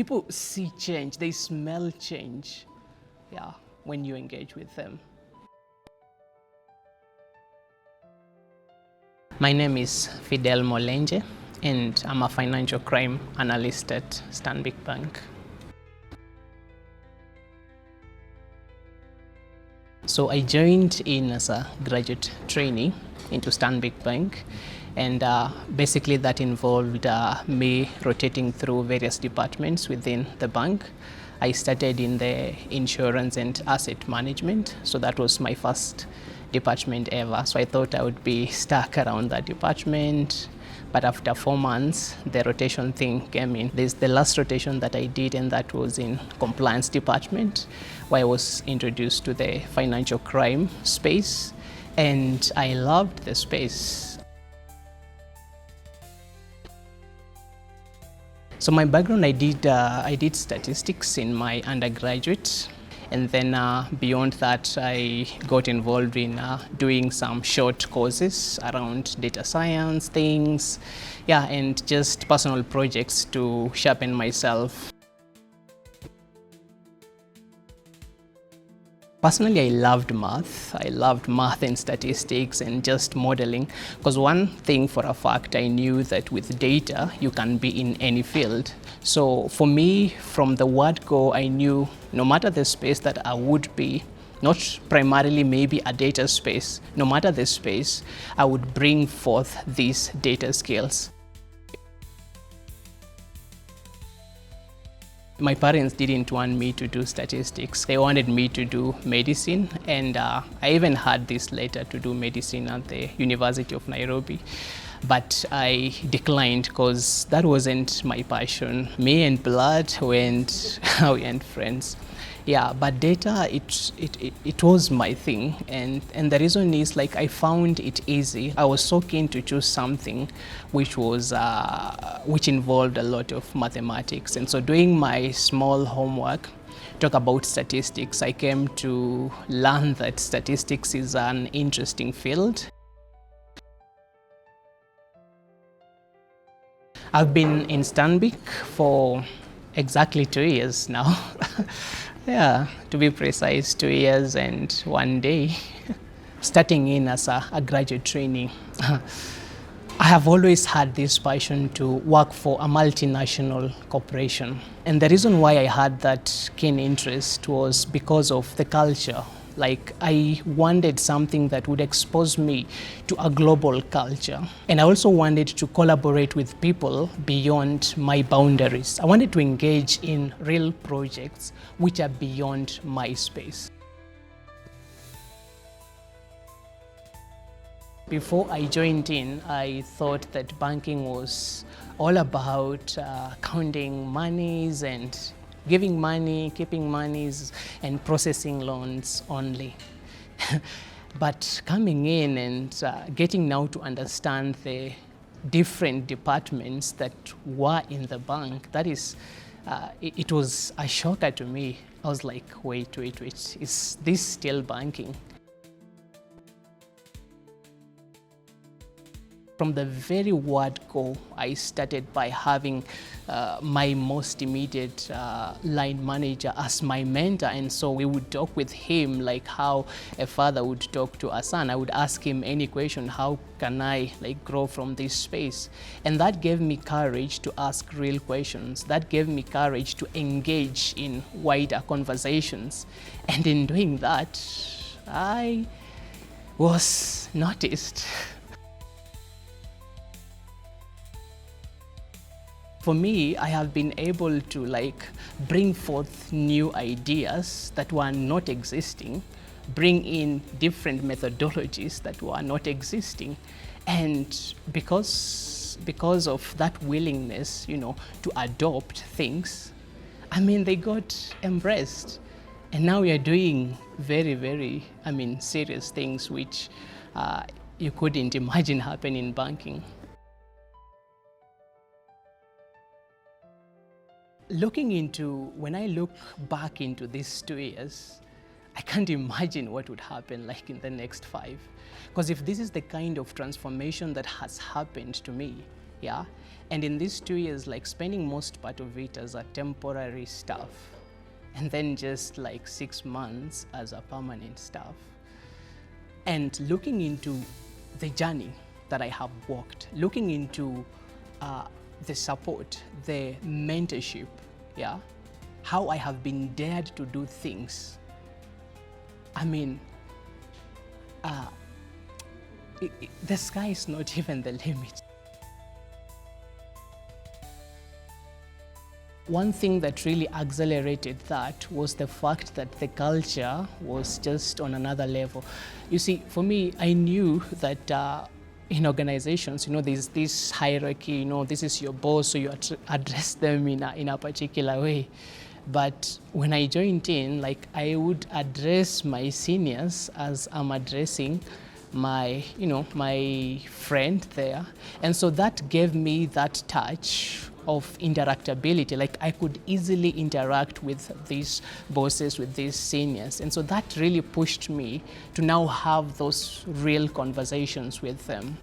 people see change, they smell change, yeah, when you engage with them. My name is Fidel Molenje, and I'm a financial crime analyst at Stanbic Bank. So I joined in as a graduate trainee into Stanbic Bank, and basically that involved me rotating through various departments within the bank. I started in the insurance and asset management, so that was my first department ever. So I thought I would be stuck around that department, but after 4 months, the rotation thing came in. There's the last rotation that I did, and that was in compliance department, where I was introduced to the financial crime space, and I loved the space. So my background, I did statistics in my undergraduate, and then beyond that, I got involved in doing some short courses around data science things, yeah, and just personal projects to sharpen myself. Personally, I loved math. I loved math and statistics and just modeling, because one thing for a fact, I knew that with data, you can be in any field. So for me, from the word go, I knew no matter the space that I would be, not primarily maybe a data space, no matter the space, I would bring forth these data skills. My parents didn't want me to do statistics. They wanted me to do medicine, and I even had this letter to do medicine at the University of Nairobi. But I declined because that wasn't my passion. Me and blood went friends. Yeah, but data, it was my thing, and the reason is, like, I found it easy. I was so keen to choose something which involved a lot of mathematics, and so doing my small homework, talk about statistics, I came to learn that statistics is an interesting field. I've been in Stanbic for exactly 2 years now. Yeah, to be precise, 2 years and 1 day. Starting in as a graduate trainee, I have always had this passion to work for a multinational corporation. And the reason why I had that keen interest was because of the culture. Like, I wanted something that would expose me to a global culture. And I also wanted to collaborate with people beyond my boundaries. I wanted to engage in real projects which are beyond my space. Before I joined in, I thought that banking was all about counting monies and giving money, keeping monies, and processing loans only. But coming in and getting now to understand the different departments that were in the bank, that is, it was a shocker to me. I was like, wait, is this still banking? From the very word go, I started by having my most immediate line manager as my mentor, and so we would talk with him like how a father would talk to a son. I would ask him any question, how can I grow from this space? And that gave me courage to ask real questions. That gave me courage to engage in wider conversations. And in doing that, I was noticed. For me, I have been able to bring forth new ideas that were not existing, bring in different methodologies that were not existing, and because of that willingness, to adopt things, they got embraced, and now we are doing very, very, serious things which you couldn't imagine happen in banking. When I look back into these 2 years, I can't imagine what would happen in the next 5. Because if this is the kind of transformation that has happened to me, yeah. And in these 2 years, like spending most part of it as a temporary staff, and then just like 6 months as a permanent staff, and looking into the journey that I have walked, looking into the support, the mentorship, yeah, how I have been dared to do things. I mean, the sky is not even the limit. One thing that really accelerated that was the fact that the culture was just on another level. You see, for me, I knew that in organizations, there's this hierarchy, this is your boss, so you address them in a particular way. But when I joined in, like, I would address my seniors as I'm addressing my friend there. And so that gave me that touch of interactability. Like, I could easily interact with these bosses, with these seniors. And so that really pushed me to now have those real conversations with them.